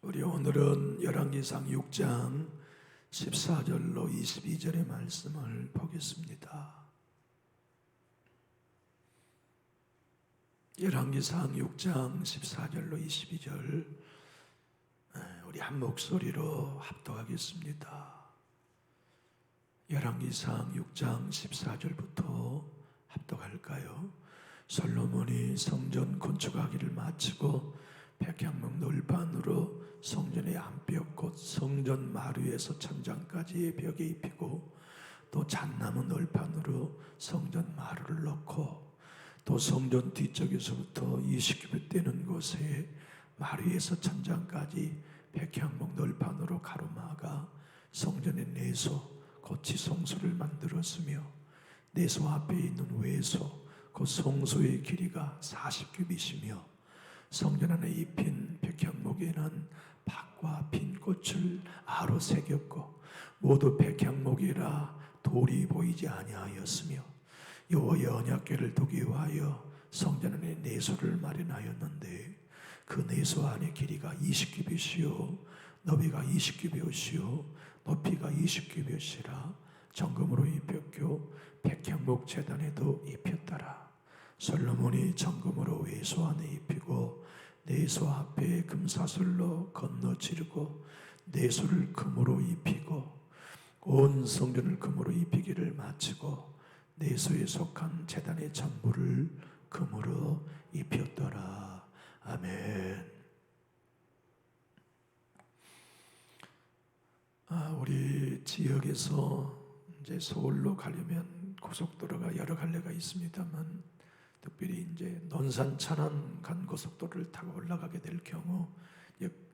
우리 오늘은 열왕기상 6장 14절로 22절의 말씀을 보겠습니다. 열왕기상 6장 14절로 22절 우리 한 목소리로 합독하겠습니다. 열왕기상 6장 14절부터 합독할까요? 솔로몬이 성전 건축하기를 마치고 백향목 널판으로 성전의 안벽 곧 성전 마루에서 천장까지의 벽에 입히고 또 잣나무 널판으로 성전 마루를 넣고 또 성전 뒤쪽에서부터 20규빗 되는 곳에 마루에서 천장까지 백향목 널판으로 가로막아 성전의 내소 곧 지성소를 만들었으며 내소 앞에 있는 외소 곧 성소의 길이가 40규빗이며 성전 안에 입힌 백향목에는 밭과 핀 꽃을 아로 새겼고 모두 백향목이라 돌이 보이지 아니하였으며 여호와의 언약궤를 두기 위하여 성전 안에 내소를 마련하였는데 그 내소 안의 길이가 20규빗이요 너비가 20규빗이요 높이가 20규빗이라 정금으로 입혔고 백향목 제단에도 입혔더라. 솔로몬이 정금으로 외소 안에 입히고 내소 앞에 금사슬로 건너 지르고 내소를 금으로 입히고 온 성전을 금으로 입히기를 마치고 내소에 속한 제단의 전부를 금으로 입혔더라. 아멘. 우리 지역에서 이제 서울로 가려면 고속도로가 여러 갈래가 있습니다만 특별히 이제 논산 천안 간 고속도로를 타고 올라가게 될 경우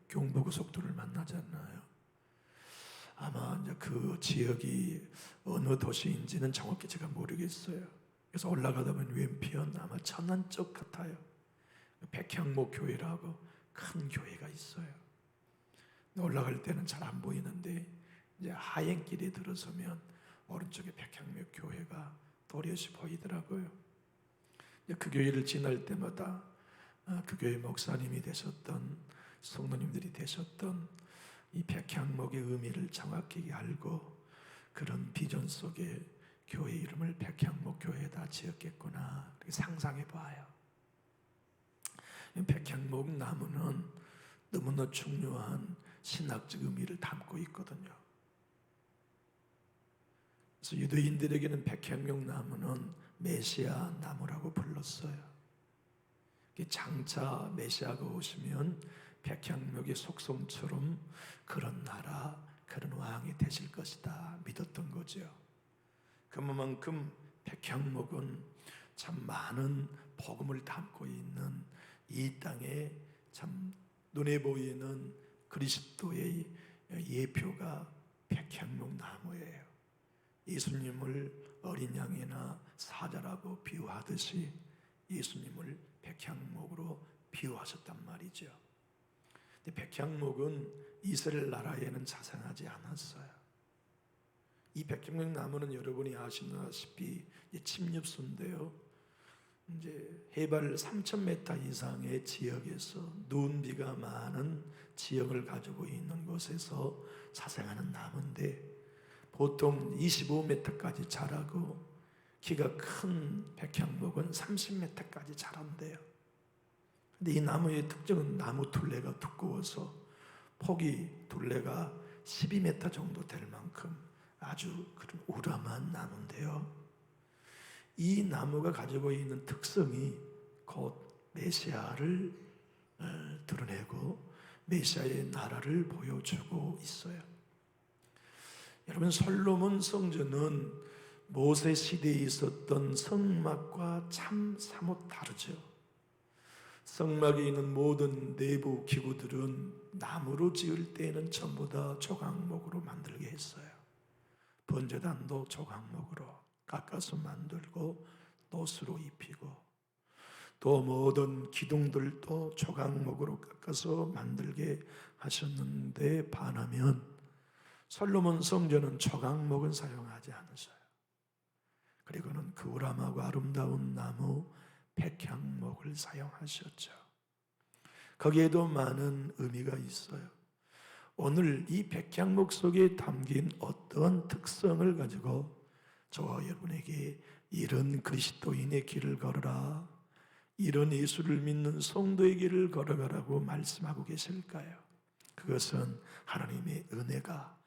경부고속도로를 만나잖아요. 아마 이제 그 지역이 어느 도시인지는 정확히 제가 모르겠어요. 그래서 올라가다 보면 왼편 아마 천안 쪽 같아요. 백향목 교회라고 큰 교회가 있어요. 올라갈 때는 잘 안 보이는데 이제 하행길에 들어서면 오른쪽에 백향목 교회가 또렷이 보이더라고요. 그 교회를 지날 때마다 그 교회 목사님이 되셨던 성도님들이 되셨던 이 백향목의 의미를 정확히 알고 그런 비전 속에 교회 이름을 백향목 교회에다 지었겠구나 이렇게 상상해 봐요. 백향목 나무는 너무나 중요한 신학적 의미를 담고 있거든요. 그래서 유대인들에게는 백향목 나무는 메시아 나무라고 불렀어요. 장차 메시아가 오시면 백향목의 속성처럼 그런 나라, 그런 왕이 되실 것이다 믿었던 거죠. 그만큼 백향목은 참 많은 복음을 담고 있는 이 땅에 참 눈에 보이는 그리스도의 예표가 백향목 나무예요. 예수님을 어린 양이나 사자라고 비유하듯이 예수님을 백향목으로 비유하셨단 말이죠. 근데 백향목은 이스라엘 나라에는 자생하지 않았어요. 이 백향목 나무는 여러분이 아시다시피 침엽수인데요. 이제 해발 3,000m 이상의 지역에서 눈비가 많은 지역을 가지고 있는 곳에서 자생하는 나무인데 보통 25m까지 자라고 키가 큰 백향목은 30m까지 자란대요. 근데 이 나무의 특징은 나무 둘레가 두꺼워서 폭이 둘레가 12m 정도 될 만큼 아주 그런 우람한 나무인데요. 이 나무가 가지고 있는 특성이 곧 메시아를 드러내고 메시아의 나라를 보여주고 있어요. 여러분, 솔로몬 성전은 모세 시대에 있었던 성막과 참 사뭇 다르죠. 성막에 있는 모든 내부 기구들은 나무로 지을 때에는 전부 다 조각목으로 만들게 했어요. 번제단도 조각목으로 깎아서 만들고 돛으로 입히고 또 모든 기둥들도 조각목으로 깎아서 만들게 하셨는데 반하면 솔로몬 성전은 조각목은 사용하지 않으셔요. 그리고는 그 우람하고 아름다운 나무 백향목을 사용하셨죠. 거기에도 많은 의미가 있어요. 오늘 이 백향목 속에 담긴 어떤 특성을 가지고 저와 여러분에게 이런 그리스도인의 길을 걸어라, 이런 예수를 믿는 성도의 길을 걸어가라고 말씀하고 계실까요? 그것은 하나님의 은혜가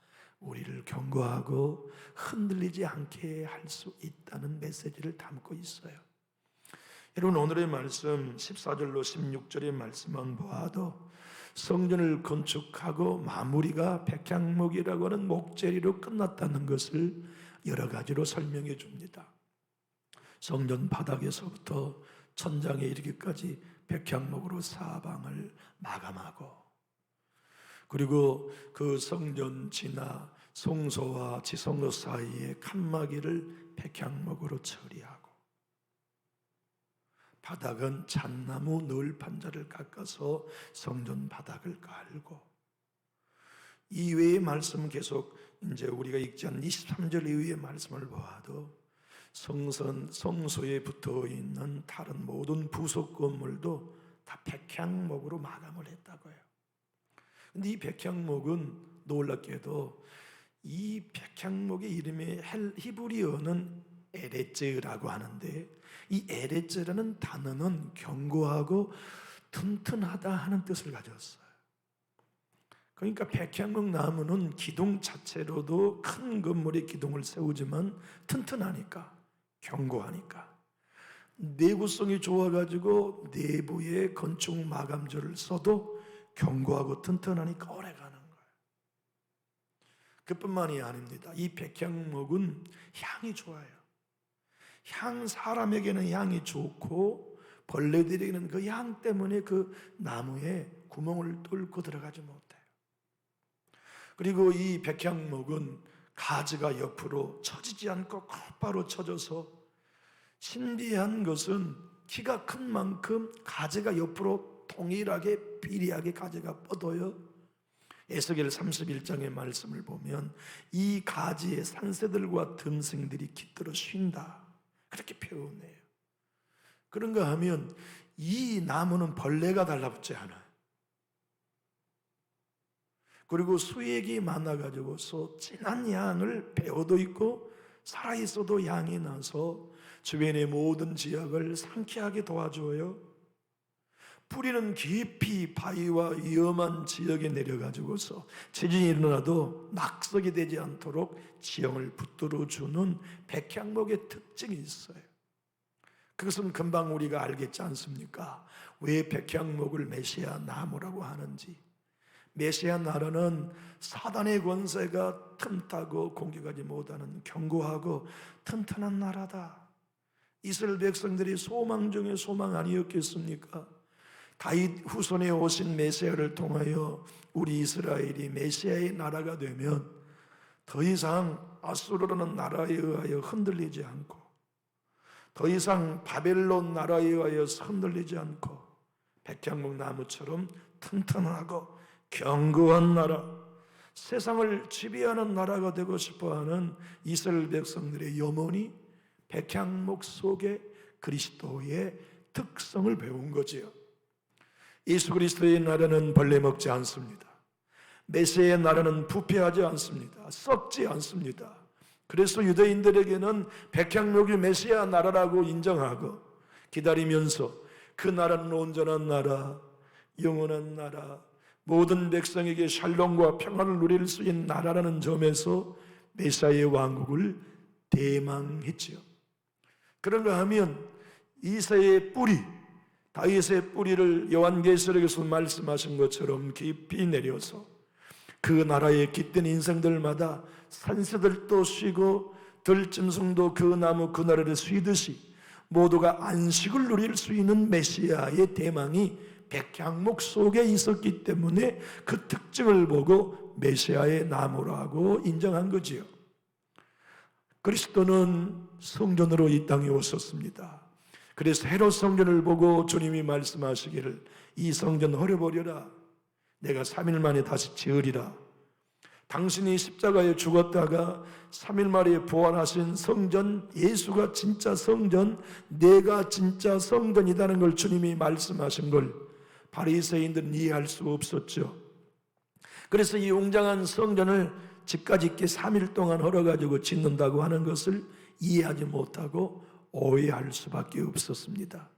우리를 경고하고 흔들리지 않게 할 수 있다는 메시지를 담고 있어요. 여러분, 오늘의 말씀 14절로 16절의 말씀만 보아도 성전을 건축하고 마무리가 백향목이라고 하는 목재리로 끝났다는 것을 여러 가지로 설명해 줍니다. 성전 바닥에서부터 천장에 이르기까지 백향목으로 사방을 마감하고, 그리고 그 성전 지나 성소와 지성소 사이의 칸막이를 백향목으로 처리하고, 바닥은 잣나무 널판자를 깎아서 성전 바닥을 깔고, 이외의 말씀 계속 이제 우리가 읽지 않은 23절 이후의 말씀을 보아도 성소에 붙어 있는 다른 모든 부속 건물도 다 백향목으로 마감을 했다고요. 근데 이 백향목은 놀랍게도 이 백향목의 이름이 히브리어는 에레츠라고 하는데, 이 에레츠라는 단어는 견고하고 튼튼하다 하는 뜻을 가졌어요. 그러니까 백향목 나무는 기둥 자체로도 큰 건물의 기둥을 세우지만 튼튼하니까, 견고하니까, 내구성이 좋아가지고 내부에 건축 마감재를 써도 견고하고 튼튼하니까 오래가는 거예요. 그뿐만이 아닙니다. 이 백향목은 향이 좋아요. 사람에게는 향이 좋고 벌레들에게는 그 향 때문에 그 나무에 구멍을 뚫고 들어가지 못해요. 그리고 이 백향목은 가지가 옆으로 처지지 않고 곧바로 쳐져서, 신비한 것은 키가 큰 만큼 가지가 옆으로 동일하게 비리하게 가지가 뻗어요. 에스겔 31장의 말씀을 보면 이 가지의 산새들과 듬승들이 깃들어 쉰다, 그렇게 표현해요. 그런가 하면 이 나무는 벌레가 달라붙지 않아요. 그리고 수액이 많아가지고서 진한 향을 배어도 있고 살아있어도 향이 나서 주변의 모든 지역을 상쾌하게 도와줘요. 뿌리는 깊이 바위와 위험한 지역에 내려가지고서 지진이 일어나도 낙석이 되지 않도록 지형을 붙들어주는 백향목의 특징이 있어요. 그것은 금방 우리가 알겠지 않습니까? 왜 백향목을 메시아 나무라고 하는지. 메시아 나라는 사단의 권세가 틈타고 공격하지 못하는 견고하고 튼튼한 나라다. 이스라엘 백성들이 소망 중에 소망 아니었겠습니까? 다윗 후손에 오신 메시아를 통하여 우리 이스라엘이 메시아의 나라가 되면 더 이상 아수르라는 나라에 의하여 흔들리지 않고, 더 이상 바벨론 나라에 의하여 흔들리지 않고, 백향목 나무처럼 튼튼하고 견고한 나라, 세상을 지배하는 나라가 되고 싶어하는 이스라엘 백성들의 염원이 백향목 속에 그리스도의 특성을 배운 거지요. 예수 그리스도의 나라는 벌레 먹지 않습니다. 메시아의 나라는 부패하지 않습니다. 썩지 않습니다. 그래서 유대인들에게는 백향목이 메시아 나라라고 인정하고 기다리면서 그 나라는 온전한 나라, 영원한 나라, 모든 백성에게 샬롬과 평안을 누릴 수 있는 나라라는 점에서 메시아의 왕국을 대망했지요. 그런가 하면 이새의 뿌리, 다윗의 뿌리를 요한계시록에서 말씀하신 것처럼 깊이 내려서 그 나라에 깃든 인생들마다 산새들도 쉬고 들짐승도 그 나무 그 나라를 쉬듯이 모두가 안식을 누릴 수 있는 메시아의 대망이 백향목 속에 있었기 때문에 그 특징을 보고 메시아의 나무라고 인정한 거지요. 그리스도는 성전으로 이 땅에 오셨습니다. 그래서 헤롯 성전을 보고 주님이 말씀하시기를 이 성전 헐어버려라, 내가 3일 만에 다시 지으리라. 당신이 십자가에 죽었다가 3일 만에 부활하신 성전, 예수가 진짜 성전, 내가 진짜 성전이라는 걸 주님이 말씀하신 걸 바리새인들은 이해할 수 없었죠. 그래서 이 웅장한 성전을 집까지 있게 3일 동안 헐어가지고 짓는다고 하는 것을 이해하지 못하고 오해할 수밖에 없었습니다.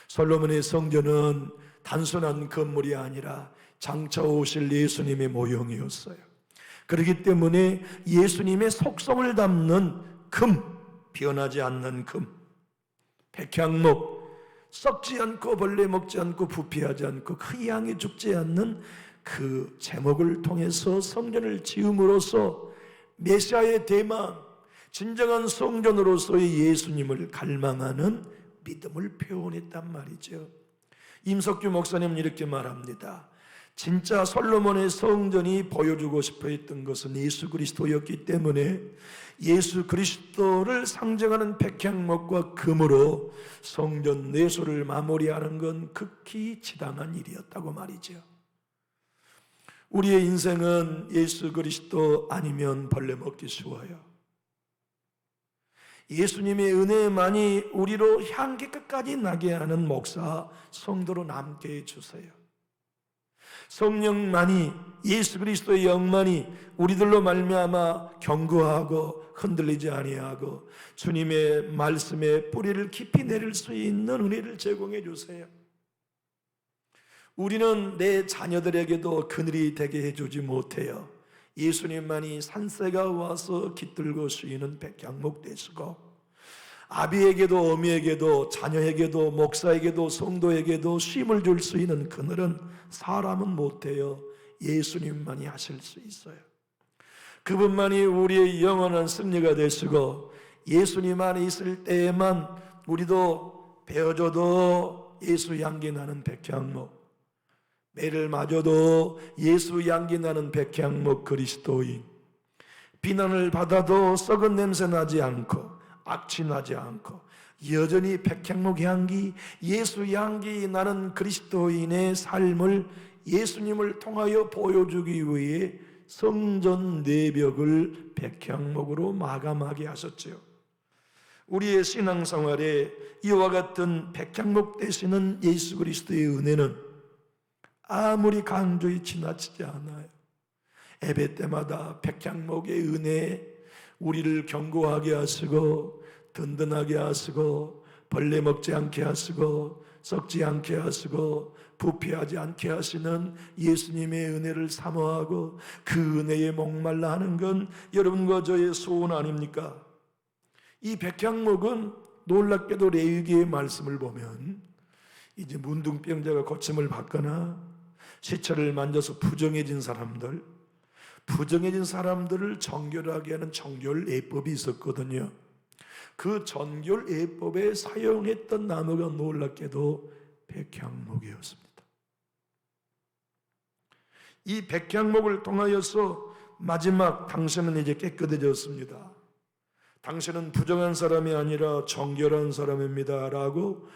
솔로몬의 성전은 단순한 건물이 아니라 장차 오실 예수님의 모형이었어요. 그렇기 때문에 예수님의 속성을 담는 금, 변하지 않는 금, 백향목, 썩지 않고 벌레 먹지 않고 부패하지 않고 그 양이 죽지 않는 그 제목을 통해서 성전을 지음으로써 메시아의 대망, 진정한 성전으로서의 예수님을 갈망하는 믿음을 표현했단 말이죠. 임석규 목사님은 이렇게 말합니다. 진짜 솔로몬의 성전이 보여주고 싶어 했던 것은 예수 그리스도였기 때문에 예수 그리스도를 상징하는 백향목과 금으로 성전 내소를 마무리하는 건 극히 지당한 일이었다고 말이죠. 우리의 인생은 예수 그리스도 아니면 벌레 먹기 쉬워요. 예수님의 은혜만이 우리로 향기 끝까지 나게 하는 목사, 성도로 남게 해주세요. 성령만이, 예수 그리스도의 영만이 우리들로 말미암아 견고하고 흔들리지 아니하고 주님의 말씀에 뿌리를 깊이 내릴 수 있는 은혜를 제공해 주세요. 우리는 내 자녀들에게도 그늘이 되게 해주지 못해요. 예수님만이 산새가 와서 깃들고 쉬는 백향목 되시고, 아비에게도 어미에게도 자녀에게도 목사에게도 성도에게도 쉼을 줄 수 있는 그늘은 사람은 못해요. 예수님만이 하실 수 있어요. 그분만이 우리의 영원한 승리가 되시고, 예수님 안에 있을 때에만 우리도 베어져도 예수 향기 나는 백향목, 매를 맞아도 예수 향기 나는 백향목 그리스도인, 비난을 받아도 썩은 냄새 나지 않고 악취 나지 않고 여전히 백향목 향기, 예수 향기 나는 그리스도인의 삶을 예수님을 통하여 보여주기 위해 성전 내벽을 백향목으로 마감하게 하셨죠. 우리의 신앙생활에 이와 같은 백향목 되시는 예수 그리스도의 은혜는 아무리 강조히 지나치지 않아요. 예배 때마다 백향목의 은혜, 우리를 견고하게 하시고 든든하게 하시고 벌레 먹지 않게 하시고 썩지 않게 하시고 부패하지 않게 하시는 예수님의 은혜를 사모하고 그 은혜에 목말라 하는 건 여러분과 저의 소원 아닙니까? 이 백향목은 놀랍게도 레위기의 말씀을 보면 이제 문둥병자가 고침을 받거나 시체를 만져서 부정해진 사람들을 정결하게 하는 정결 예법이 있었거든요. 그 정결 예법에 사용했던 나무가 놀랍게도 백향목이었습니다. 이 백향목을 통하여서 마지막 당신은 이제 깨끗해졌습니다. 당신은 부정한 사람이 아니라 정결한 사람입니다 라고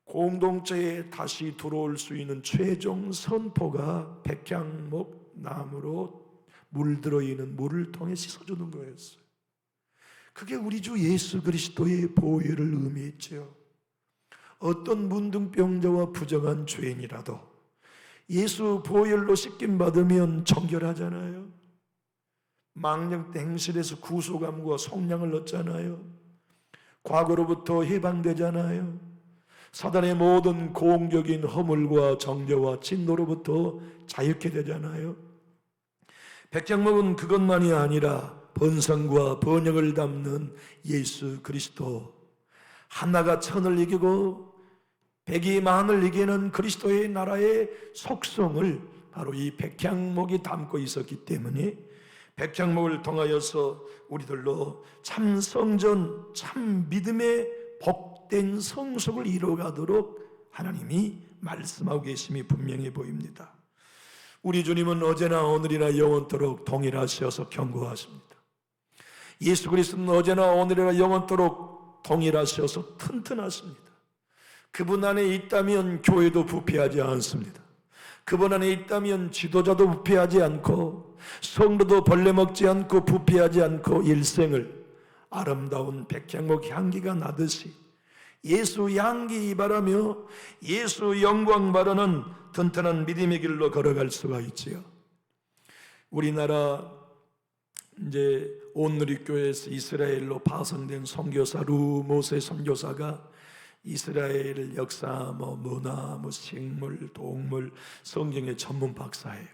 공동체에 다시 들어올 수 있는 최종 선포가 백향목 나무로 물들어 있는 물을 통해 씻어주는 거였어요. 그게 우리 주 예수 그리스도의 보혈을 의미했죠. 어떤 문둥병자와 부정한 죄인이라도 예수 보혈로 씻김 받으면 정결하잖아요. 망령 때 행실에서 구속함과 속량을 얻잖아요. 과거로부터 해방되잖아요. 사단의 모든 공격인 허물과 정죄와 진노로부터 자유케 되잖아요. 백향목은 그것만이 아니라 번성과 번영을 담는 예수 그리스도, 하나가 천을 이기고 백이 만을 이기는 그리스도의 나라의 속성을 바로 이 백향목이 담고 있었기 때문에 백향목을 통하여서 우리들로 참 성전, 참 믿음의 복된 성숙을 이루어가도록 하나님이 말씀하고 계심이 분명해 보입니다. 우리 주님은 어제나 오늘이나 영원토록 동일하셔서 견고하십니다. 예수 그리스도는 어제나 오늘이나 영원토록 동일하셔서 튼튼하십니다. 그분 안에 있다면 교회도 부패하지 않습니다. 그분 안에 있다면 지도자도 부패하지 않고 성도도 벌레 먹지 않고 부패하지 않고 일생을 아름다운 백향목 향기가 나듯이 예수 향기 바라며 예수 영광 바라는 튼튼한 믿음의 길로 걸어갈 수가 있지요. 우리나라 이제 온누리교회에서 이스라엘로 파송된 선교사 루모세 선교사가 이스라엘 역사, 문화, 식물, 동물, 성경의 전문 박사예요.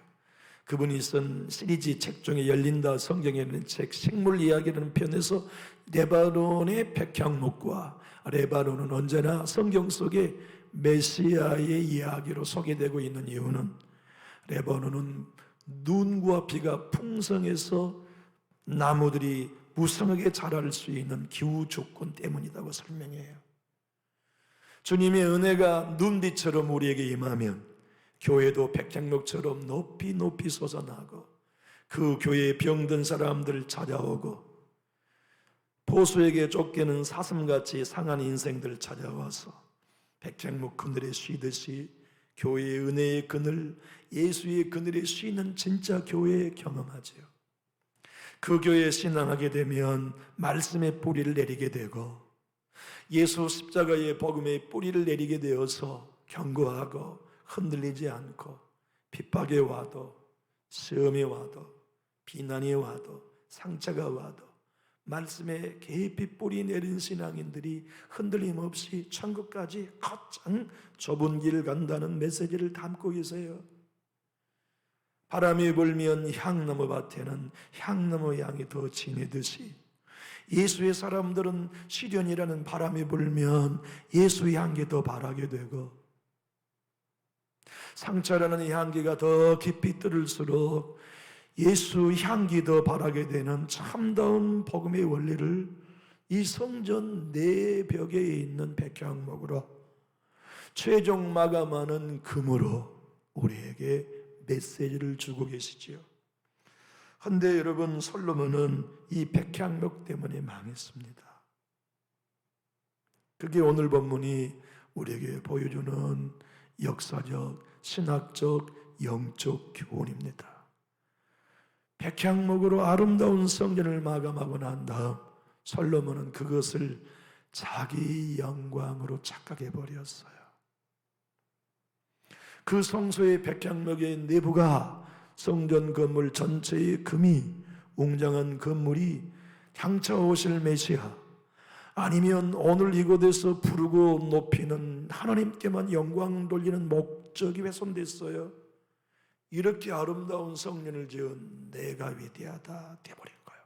그분이 쓴 시리즈 책 중에 열린다 성경에는 책 식물 이야기라는 편에서 레바논의 백향목과 레바논은 언제나 성경 속에 메시아의 이야기로 소개되고 있는 이유는 레바논은 눈과 비가 풍성해서 나무들이 무성하게 자랄 수 있는 기후 조건 때문이라고 설명해요. 주님의 은혜가 눈빛처럼 우리에게 임하면 교회도 백향목처럼 높이 높이 솟아나고 그 교회에 병든 사람들을 찾아오고 보수에게 쫓기는 사슴같이 상한 인생들 찾아와서 백향목 그늘에 쉬듯이 교회의 은혜의 그늘, 예수의 그늘에 쉬는 진짜 교회 경험하지요. 그 교회에 신앙하게 되면 말씀의 뿌리를 내리게 되고 예수 십자가의 복음의 뿌리를 내리게 되어서 견고하고 흔들리지 않고 핍박에 와도 시험에 와도 비난이 와도 상처가 와도 말씀에 깊이 뿌리 내린 신앙인들이 흔들림 없이 천국까지 거창 좁은 길을 간다는 메시지를 담고 계세요. 바람이 불면 향나무 밭에는 향나무 향이 더 진하듯이 예수의 사람들은 시련이라는 바람이 불면 예수의 향기 더 바라게 되고 상처라는 향기가 더 깊이 들을수록 예수 향기 더 바라게 되는 참다운 복음의 원리를 이 성전 내벽에 있는 백향목으로 최종 마감하는 금으로 우리에게 메시지를 주고 계시지요. 그런데 여러분, 솔로몬은 이 백향목 때문에 망했습니다. 그게 오늘 본문이 우리에게 보여주는 역사적, 신학적, 영적 교훈입니다. 백향목으로 아름다운 성전을 마감하고 난 다음 솔로몬은 그것을 자기 영광으로 착각해 버렸어요. 그 성소의 백향목의 내부가 성전 건물 전체의 금이 웅장한 건물이 향차 오실 메시아 아니면 오늘 이곳에서 부르고 높이는 하나님께만 영광 돌리는 목적이 훼손됐어요. 이렇게 아름다운 성전을 지은 내가 위대하다 돼버린 거예요.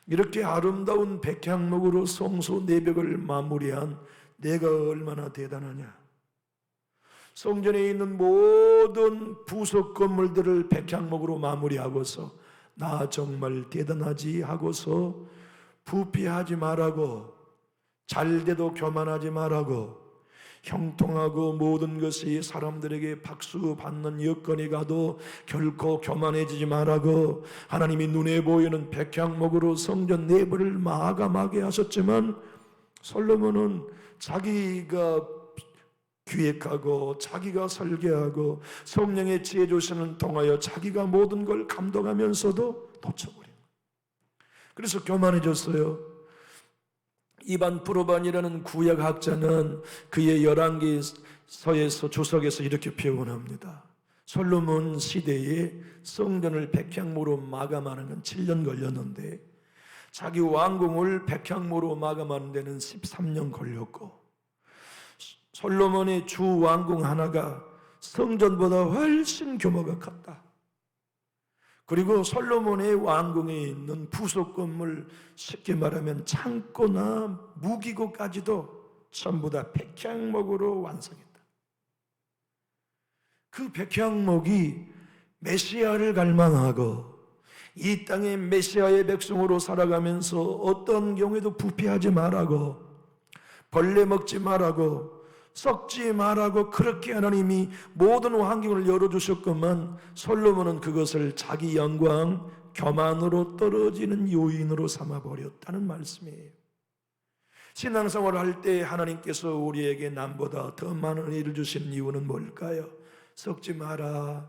이렇게 아름다운 백향목으로 성소 내벽을 마무리한 내가 얼마나 대단하냐. 성전에 있는 모든 부속 건물들을 백향목으로 마무리하고서 나 정말 대단하지 하고서 부패하지 말라고, 잘돼도 교만하지 말라고, 형통하고 모든 것이 사람들에게 박수 받는 여건이 가도 결코 교만해지지 말라고 하나님이 눈에 보이는 백향목으로 성전 내부를 마감하게 하셨지만 솔로몬은 자기가 기획하고 자기가 설계하고 성령의 지혜 조시는 통하여 자기가 모든 걸 감독하면서도 놓쳐버린 거예요. 그래서 교만해졌어요. 이반 프로반이라는 구약학자는 그의 열왕기서에서 주석에서 이렇게 표현합니다. 솔로몬 시대에 성전을 백향모로 마감하는 건 7년 걸렸는데 자기 왕궁을 백향모로 마감하는 데는 13년 걸렸고 솔로몬의 주 왕궁 하나가 성전보다 훨씬 규모가 컸다. 그리고 솔로몬의 왕궁에 있는 부속 건물, 쉽게 말하면 창고나 무기고까지도 전부 다 백향목으로 완성했다. 그 백향목이 메시아를 갈망하고 이 땅의 메시아의 백성으로 살아가면서 어떤 경우에도 부패하지 말라고, 벌레 먹지 말라고, 썩지 말라고 그렇게 하나님이 모든 환경을 열어주셨건만 솔로몬은 그것을 자기 영광, 교만으로 떨어지는 요인으로 삼아버렸다는 말씀이에요. 신앙생활을 할 때 하나님께서 우리에게 남보다 더 많은 일을 주시는 이유는 뭘까요? 썩지 마라,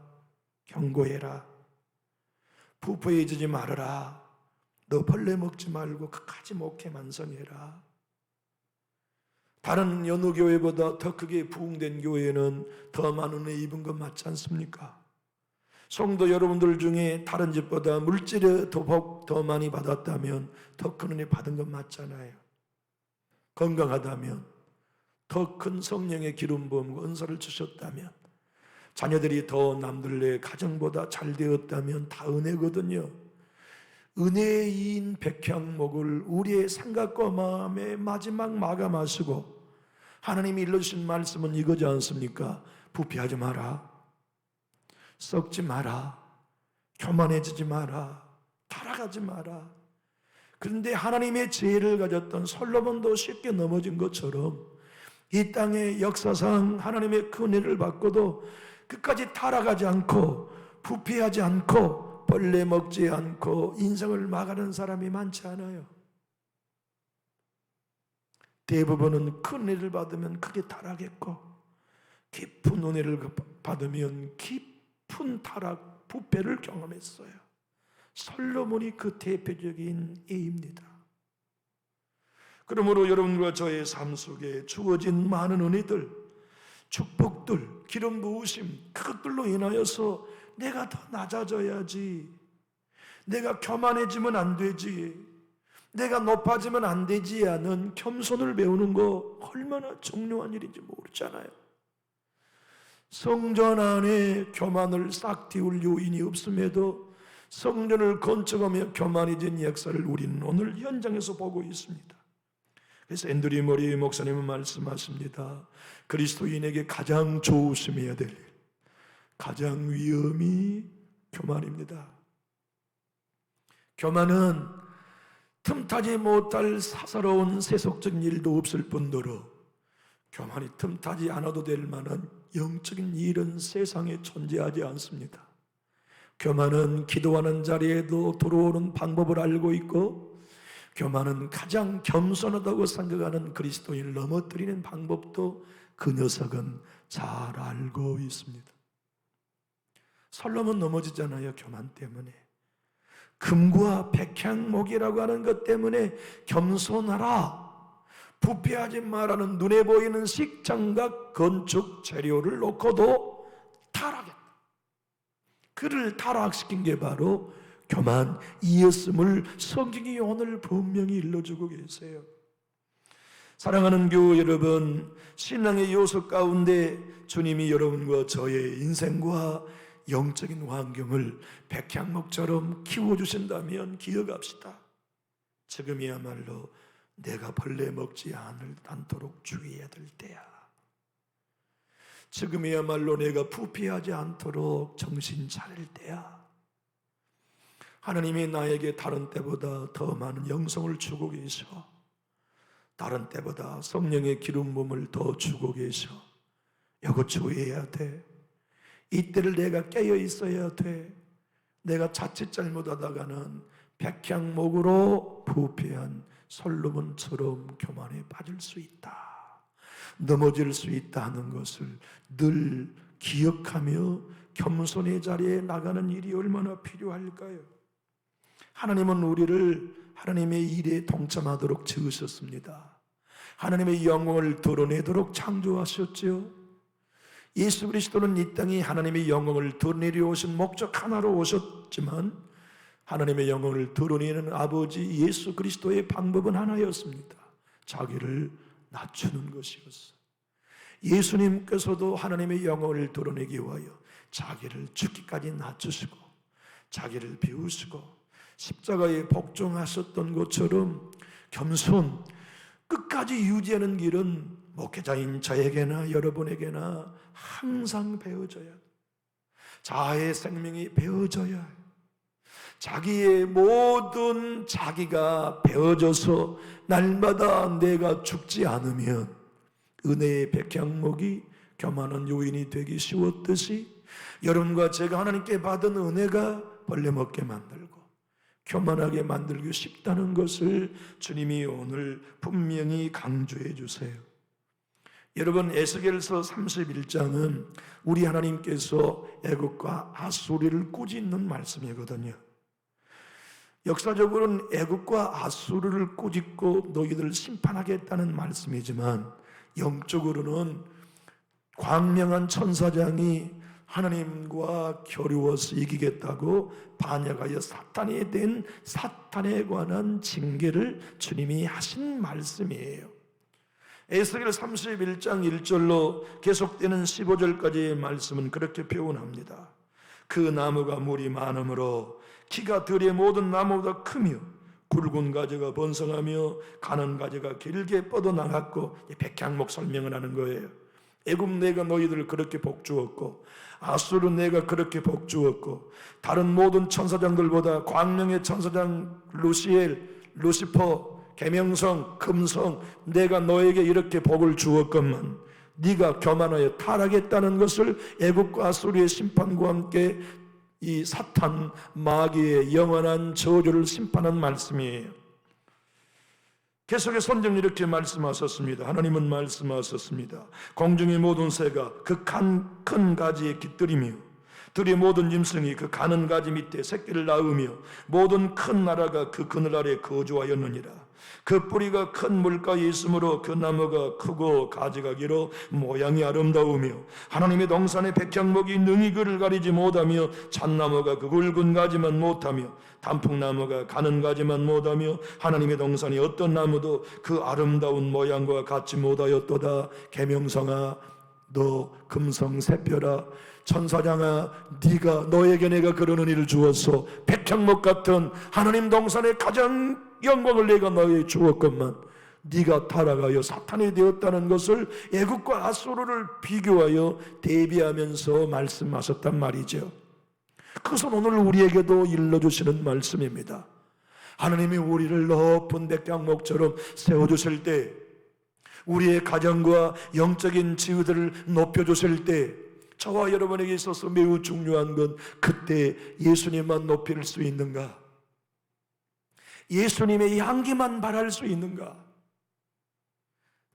경고해라, 부패해지지 말아라, 너 벌레 먹지 말고 끝까지 목회 만성해라. 다른 여느 교회보다 더 크게 부흥된 교회는 더 많은 은혜 입은 것 맞지 않습니까? 성도 여러분들 중에 다른 집보다 물질의 복 더 많이 받았다면 더 큰 은혜 받은 건 맞잖아요. 건강하다면, 더 큰 성령의 기름 부음과 은사를 주셨다면, 자녀들이 더 남들의 가정보다 잘 되었다면 다 은혜거든요. 은혜인 백향목을 우리의 생각과 마음의 마지막 마감하시고 하나님이 일러주신 말씀은 이거지 않습니까? 부패하지 마라, 썩지 마라, 교만해지지 마라, 타락하지 마라. 그런데 하나님의 지혜를 가졌던 솔로몬도 쉽게 넘어진 것처럼 이 땅의 역사상 하나님의 그 은혜를 받고도 끝까지 타락하지 않고 부패하지 않고 벌레 먹지 않고 인생을 막아는 사람이 많지 않아요. 대부분은 큰 은혜를 받으면 크게 타락했고 깊은 은혜를 받으면 깊은 타락, 부패를 경험했어요. 솔로몬이 그 대표적인 예입니다. 그러므로 여러분과 저의 삶 속에 주어진 많은 은혜들, 축복들, 기름 부으심, 그것들로 인하여서 내가 더 낮아져야지, 내가 교만해지면 안 되지, 내가 높아지면 안 되지 하는 겸손을 배우는 거 얼마나 중요한 일인지 모르잖아요. 성전 안에 교만을 싹 틔울 요인이 없음에도 성전을 건축하며 교만해진 역사를 우리는 오늘 현장에서 보고 있습니다. 그래서 앤드류 머리 목사님은 말씀하십니다. 그리스도인에게 가장 조심해야 될 일, 가장 위험이 교만입니다. 교만은 틈타지 못할 사사로운 세속적인 일도 없을 뿐더러 교만이 틈타지 않아도 될 만한 영적인 일은 세상에 존재하지 않습니다. 교만은 기도하는 자리에도 들어오는 방법을 알고 있고, 교만은 가장 겸손하다고 생각하는 그리스도인을 넘어뜨리는 방법도 그 녀석은 잘 알고 있습니다. 솔로몬 넘어지잖아요. 교만 때문에. 금과 백향목이라고 하는 것 때문에 겸손하라, 부패하지 마라는 눈에 보이는 식장각 건축 재료를 놓고도 타락했다. 그를 타락시킨 게 바로 교만이었음을 성경이 오늘 분명히 일러주고 계세요. 사랑하는 교우 여러분, 신앙의 요소 가운데 주님이 여러분과 저의 인생과 영적인 환경을 백향목처럼 키워주신다면 기억합시다. 지금이야말로 내가 벌레 먹지 않도록 주의해야 될 때야. 지금이야말로 내가 부패하지 않도록 정신 차릴 때야. 하나님이 나에게 다른 때보다 더 많은 영성을 주고 계셔. 다른 때보다 성령의 기름 부음을 더 주고 계셔. 이거 주의해야 돼. 이때를 내가 깨어 있어야 돼. 내가 자칫 잘못하다가는 백향목으로 부패한 솔로몬처럼 교만에 빠질 수 있다, 넘어질 수 있다 하는 것을 늘 기억하며 겸손의 자리에 나가는 일이 얼마나 필요할까요? 하나님은 우리를 하나님의 일에 동참하도록 지으셨습니다. 하나님의 영광을 드러내도록 창조하셨죠. 예수 그리스도는 이 땅에 하나님의 영광을 드러내려 오신 목적 하나로 오셨지만 하나님의 영광을 드러내는 아버지 예수 그리스도의 방법은 하나였습니다. 자기를 낮추는 것이었어요. 예수님께서도 하나님의 영광을 드러내기 위하여 자기를 죽기까지 낮추시고 자기를 비우시고 십자가에 복종하셨던 것처럼 겸손 끝까지 유지하는 길은 목회자인 저에게나 여러분에게나 항상 배워져야 해요. 자아의 생명이 배워져야 해요. 자기의 모든 자기가 배워져서 날마다 내가 죽지 않으면 은혜의 백향목이 교만한 요인이 되기 쉬웠듯이 여러분과 제가 하나님께 받은 은혜가 벌레 먹게 만들고 교만하게 만들기 쉽다는 것을 주님이 오늘 분명히 강조해 주세요. 여러분, 에스겔서 31장은 우리 하나님께서 애국과 아수리를 꾸짖는 말씀이거든요. 역사적으로는 애국과 아수르를 꾸짖고 너희들을 심판하겠다는 말씀이지만 영적으로는 광명한 천사장이 하나님과 겨루어서 이기겠다고 반역하여 사탄이 된 사탄에 관한 징계를 주님이 하신 말씀이에요. 에스겔 31장 1절로 계속되는 15절까지의 말씀은 그렇게 표현합니다. 그 나무가 물이 많으므로 키가 들의 모든 나무보다 크며 굵은 가지가 번성하며 가는 가지가 길게 뻗어나갔고, 백향목 설명을 하는 거예요. 애굽 내가 너희들을 그렇게 복주었고 아수르 내가 그렇게 복주었고 다른 모든 천사장들보다 광명의 천사장 루시퍼, 계명성, 금성 내가 너에게 이렇게 복을 주었건만 네가 교만하여 타락했다는 것을 애굽과 아수르의 심판과 함께 이 사탄 마귀의 영원한 저주를 심판한 말씀이에요. 계속해서 성경이 이렇게 말씀하셨습니다. 하나님은 말씀하셨습니다. 공중의 모든 새가 그 큰 가지에 깃들이며 들의 모든 짐승이 그 가는 가지 밑에 새끼를 낳으며 모든 큰 나라가 그 그늘 아래 거주하였느니라. 그 뿌리가 큰 물가에 있으므로 그 나무가 크고 가지가 길어 모양이 아름다우며 하나님의 동산의 백향목이 능히 그를 가리지 못하며 잣나무가 그 굵은 가지만 못하며 단풍나무가 가는 가지만 못하며 하나님의 동산이 어떤 나무도 그 아름다운 모양과 같지 못하였도다. 계명성아 너 금성새별아 천사장아 네가 너에게 내가 그러는 일을 주었소. 백향목 같은 하나님 동산의 가장 영광을 내가 너에게 주었건만 네가 타락하여 사탄이 되었다는 것을 애굽과 아수르를 비교하여 대비하면서 말씀하셨단 말이죠. 그것은 오늘 우리에게도 일러주시는 말씀입니다. 하나님이 우리를 높은 백향목처럼 세워주실 때, 우리의 가정과 영적인 지위들을 높여주실 때, 저와 여러분에게 있어서 매우 중요한 건 그때 예수님만 높일 수 있는가? 예수님의 향기만 바랄 수 있는가?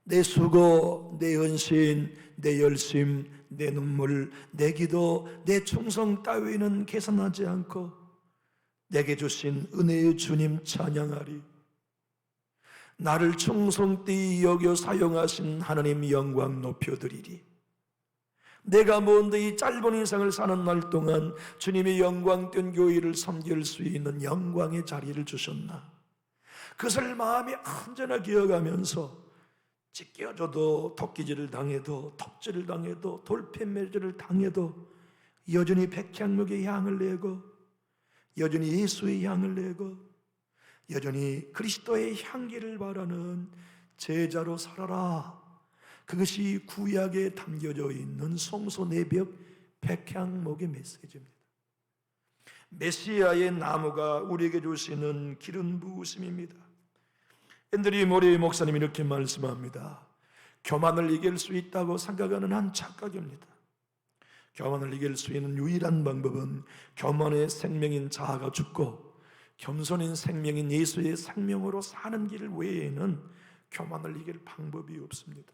내 수고, 내 헌신, 내 열심, 내 눈물, 내 기도, 내 충성 따위는 계산하지 않고 내게 주신 은혜의 주님 찬양하리. 나를 충성되이 여겨 사용하신 하나님 영광 높여드리리. 내가 뭔데 이 짧은 인생을 사는 날 동안 주님의 영광된 교회를 섬길 수 있는 영광의 자리를 주셨나? 그것을 마음에 언제나 기억하면서 찢겨져도 토끼질을 당해도 톱질을 당해도 돌핀매질을 당해도 여전히 백향목의 향을 내고 여전히 예수의 향을 내고 여전히 그리스도의 향기를 바라는 제자로 살아라. 그것이 구약에 담겨져 있는 성소내벽 백향목의 메시지입니다. 메시아의 나무가 우리에게 주시는 기름 부으심입니다. 앤드류 모레 목사님이 이렇게 말씀합니다. 교만을 이길 수 있다고 생각하는 한 착각입니다. 교만을 이길 수 있는 유일한 방법은 교만의 생명인 자아가 죽고 겸손인 생명인 예수의 생명으로 사는 길 외에는 교만을 이길 방법이 없습니다.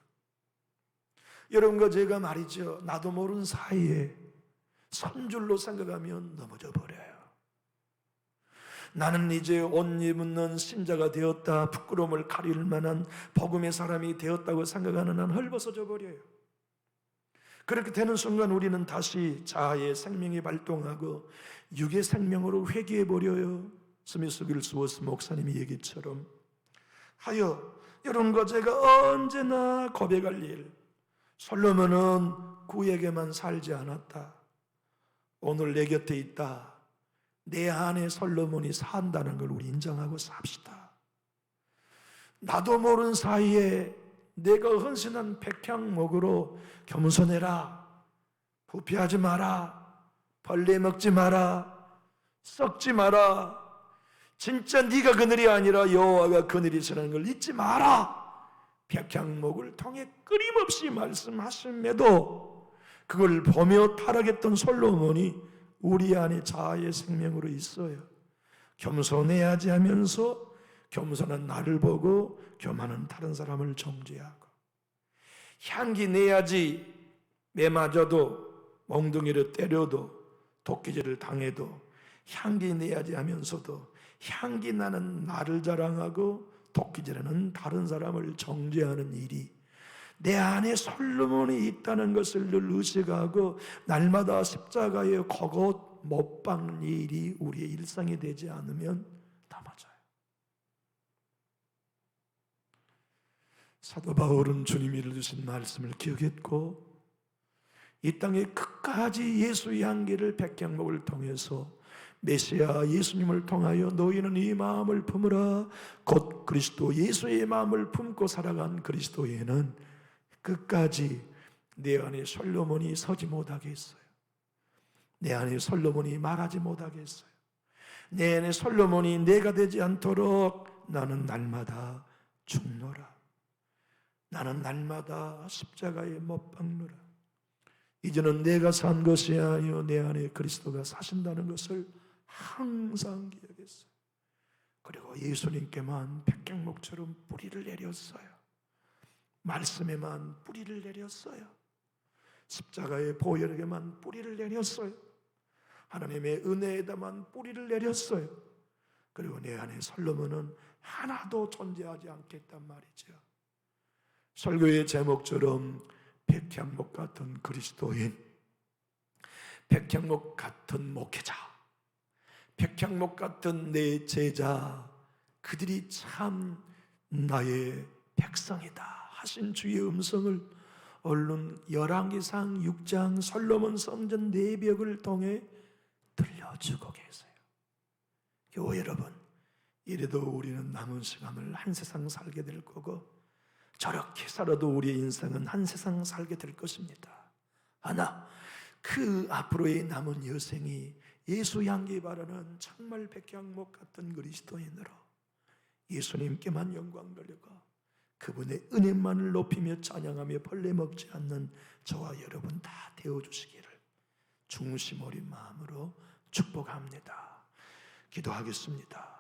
여러분과 제가 말이죠, 나도 모르는 사이에 선줄로 생각하면 넘어져 버려요. 나는 이제 옷 입는 신자가 되었다, 부끄러움을 가릴 만한 복음의 사람이 되었다고 생각하는 한 헐벗어져 버려요. 그렇게 되는 순간 우리는 다시 자아의 생명이 발동하고 육의 생명으로 회귀해 버려요. 스미스 윌스워스 목사님이 얘기처럼 하여 여러분과 제가 언제나 고백할 일, 솔로몬은 구에게만 살지 않았다. 오늘 내 곁에 있다. 내 안에 솔로몬이 산다는 걸 우리 인정하고 삽시다. 나도 모르는 사이에 내가 헌신한 백향목으로 겸손해라. 부패하지 마라. 벌레 먹지 마라. 썩지 마라. 진짜 네가 그늘이 아니라 여호와가 그늘이시라는 걸 잊지 마라. 백향목을 통해 끊임없이 말씀하심에도 그걸 보며 타락했던 솔로몬이 우리 안에 자아의 생명으로 있어요. 겸손해야지 하면서 겸손한 나를 보고 교만한 다른 사람을 정죄하고, 향기 내야지 매 맞아도 멍둥이를 때려도 도끼질을 당해도 향기 내야지 하면서도 향기 나는 나를 자랑하고 도끼질하는 다른 사람을 정죄하는 일이 내 안에 솔로몬이 있다는 것을 늘 의식하고 날마다 십자가에 거것 못 박는 일이 우리의 일상이 되지 않으면 다 맞아요. 사도 바울은 주님이 주신 말씀을 기억했고 이 땅에 끝까지 예수의 향기를 백향목을 통해서 메시아 예수님을 통하여 너희는 이 마음을 품으라. 곧 그리스도 예수의 마음을 품고 살아간 그리스도에는 끝까지 내 안에 솔로몬이 서지 못하게 했어요. 내 안에 솔로몬이 말하지 못하게 했어요. 내 안에 솔로몬이 내가 되지 않도록 나는 날마다 죽노라. 나는 날마다 십자가에 못 박노라. 이제는 내가 산 것이 아니요 내 안에 그리스도가 사신다는 것을 항상 기억했어요. 그리고 예수님께만 백향목처럼 뿌리를 내렸어요. 말씀에만 뿌리를 내렸어요. 십자가의 보혈에게만 뿌리를 내렸어요. 하나님의 은혜에다만 뿌리를 내렸어요. 그리고 내 안에 솔로몬은 하나도 존재하지 않겠단 말이죠. 설교의 제목처럼 백향목 같은 그리스도인, 백향목 같은 목회자, 백향목 같은 내 제자, 그들이 참 나의 백성이다 하신 주의 음성을 얼른 열왕기상 6장 솔로몬 성전 내벽을 통해 들려주고 계세요. 교회 여러분, 이래도 우리는 남은 시간을 한 세상 살게 될 거고 저렇게 살아도 우리의 인생은 한 세상 살게 될 것입니다. 하나, 그 앞으로의 남은 여생이 예수 향기 바라는 정말 백향목 같은 그리스도인으로 예수님께만 영광 돌리고 그분의 은혜만을 높이며 찬양하며 벌레 먹지 않는 저와 여러분 다 되어주시기를 중심 어린 마음으로 축복합니다. 기도하겠습니다.